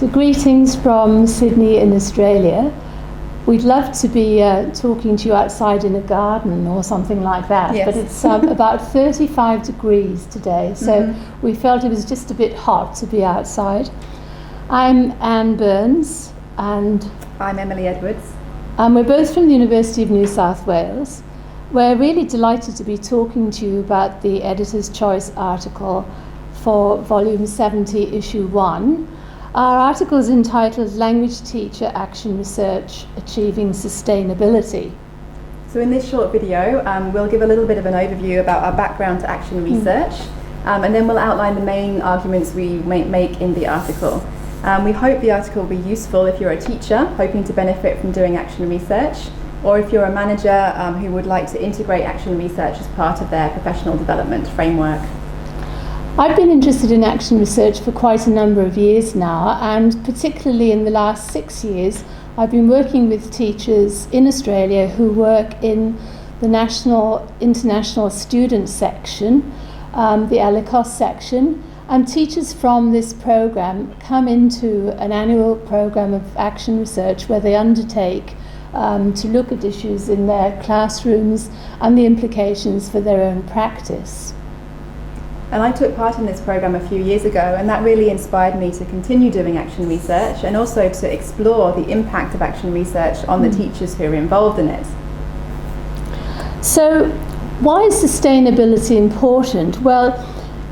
So greetings from Sydney in Australia. We'd love to be talking to you outside in a garden or something like that, yes. But it's about 35 degrees today, so we felt it was just a bit hot to be outside. I'm Anne Burns, and I'm Emily Edwards. And we're both from the University of New South Wales. We're really delighted to be talking to you about the Editor's Choice article for Volume 70, Issue 1. Our article is entitled Language Teacher Action Research Achieving Sustainability. So in this short video, we'll give a little bit of an overview about our background to action research, and then we'll outline the main arguments we make in the article. We hope the article will be useful if you're a teacher hoping to benefit from doing action research, or if you're a manager who would like to integrate action research as part of their professional development framework. I've been interested in action research for quite a number of years now, and particularly in the last 6 years, I've been working with teachers in Australia who work in the National International Student section, the ALICOS section, and teachers from this program come into an annual program of action research where they undertake to look at issues in their classrooms and the implications for their own practice. And I took part in this program a few years ago, and that really inspired me to continue doing action research and also to explore the impact of action research on the teachers who are involved in it. So, why is sustainability important? Well,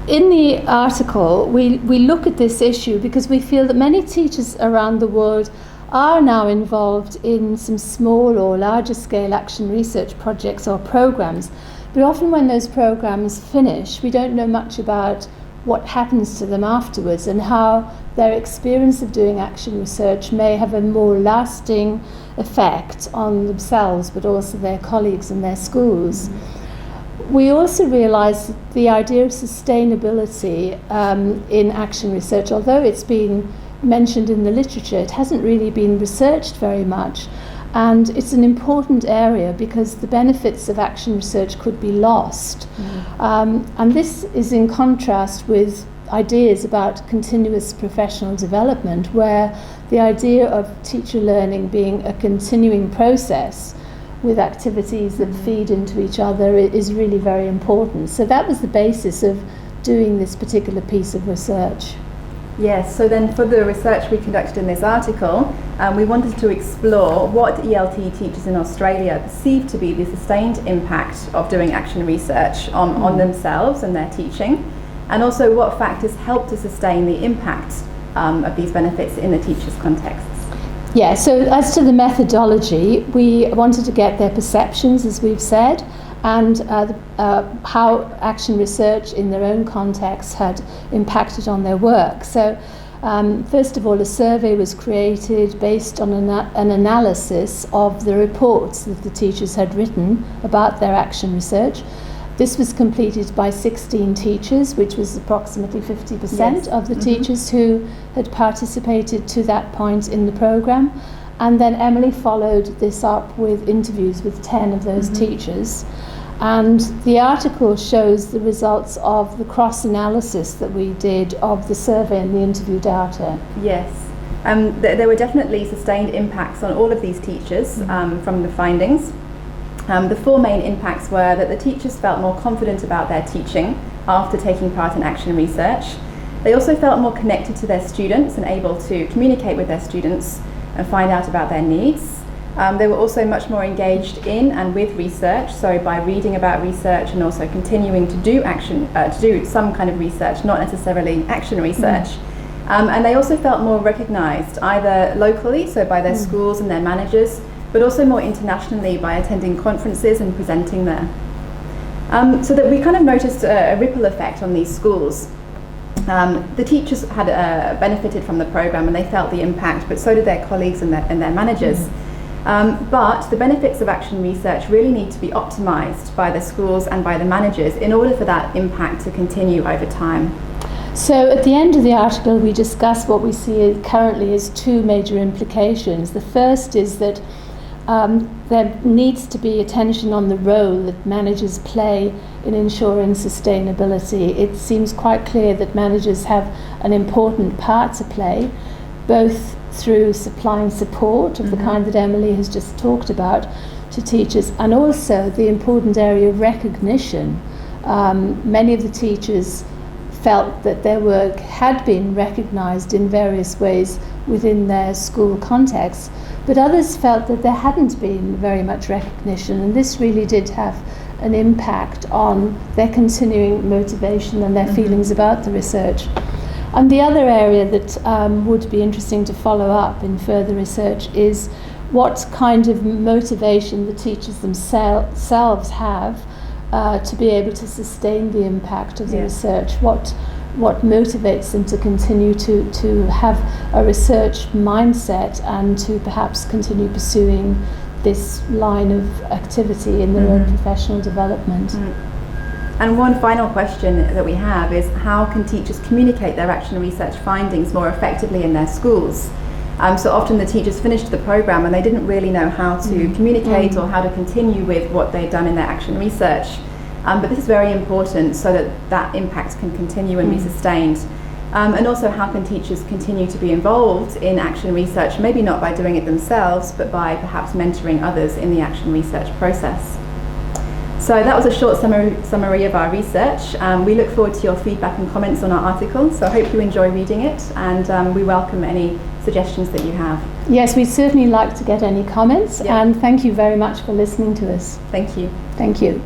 in the article, we look at this issue because we feel that many teachers around the world are now involved in some small or larger scale action research projects or programs. But often when those programs finish, we don't know much about what happens to them afterwards and how their experience of doing action research may have a more lasting effect on themselves, but also their colleagues and their schools. We also realise that the idea of sustainability in action research, although it's been mentioned in the literature, it hasn't really been researched very much. And it's an important area because the benefits of action research could be lost. And this is in contrast with ideas about continuous professional development, where the idea of teacher learning being a continuing process with activities that feed into each other is really very important. So that was the basis of doing this particular piece of research. Yes, so then for the research we conducted in this article, we wanted to explore what ELT teachers in Australia perceive to be the sustained impact of doing action research on themselves and their teaching, and also what factors help to sustain the impact of these benefits in the teachers' contexts. Yeah, so as to the methodology, we wanted to get their perceptions, as we've said, and how action research in their own context had impacted on their work. So first of all, a survey was created based on an analysis of the reports that the teachers had written about their action research. This was completed by 16 teachers, which was approximately 50% of the teachers who had participated to that point in the programme. And then Emily followed this up with interviews with 10 of those teachers. And the article shows the results of the cross-analysis that we did of the survey and the interview data. Yes, there were definitely sustained impacts on all of these teachers from the findings. The four main impacts were that the teachers felt more confident about their teaching after taking part in action research. They also felt more connected to their students and able to communicate with their students and find out about their needs. They were also much more engaged in and with research, so by reading about research and also continuing to do some kind of research, not necessarily action research. And they also felt more recognised, either locally, so by their schools and their managers, but also more internationally by attending conferences and presenting there. So that we kind of noticed a ripple effect on these schools. The teachers had benefited from the programme and they felt the impact, but so did their colleagues and their managers. But the benefits of action research really need to be optimised by the schools and by the managers in order for that impact to continue over time. So at the end of the article we discuss what we see currently as two major implications. The first is that there needs to be attention on the role that managers play in ensuring sustainability. It seems quite clear that managers have an important part to play, both through supplying support of the kind that Emily has just talked about to teachers, and also the important area of recognition. Many of the teachers felt that their work had been recognised in various ways within their school context, but others felt that there hadn't been very much recognition, and this really did have an impact on their continuing motivation and their feelings about the research. And the other area that would be interesting to follow up in further research is what kind of motivation the teachers themselves have to be able to sustain the impact of the research. What motivates them to continue to have a research mindset and to perhaps continue pursuing this line of activity in their own professional development. And one final question that we have is, how can teachers communicate their action research findings more effectively in their schools? So often the teachers finished the programme and they didn't really know how to communicate or how to continue with what they'd done in their action research. But this is very important so that that impact can continue and be sustained. And also, how can teachers continue to be involved in action research, maybe not by doing it themselves, but by perhaps mentoring others in the action research process. So that was a short summary of our research. We look forward to your feedback and comments on our article, so I hope you enjoy reading it, and we welcome any suggestions that you have. Yes, we'd certainly like to get any comments, and thank you very much for listening to us. Thank you. Thank you.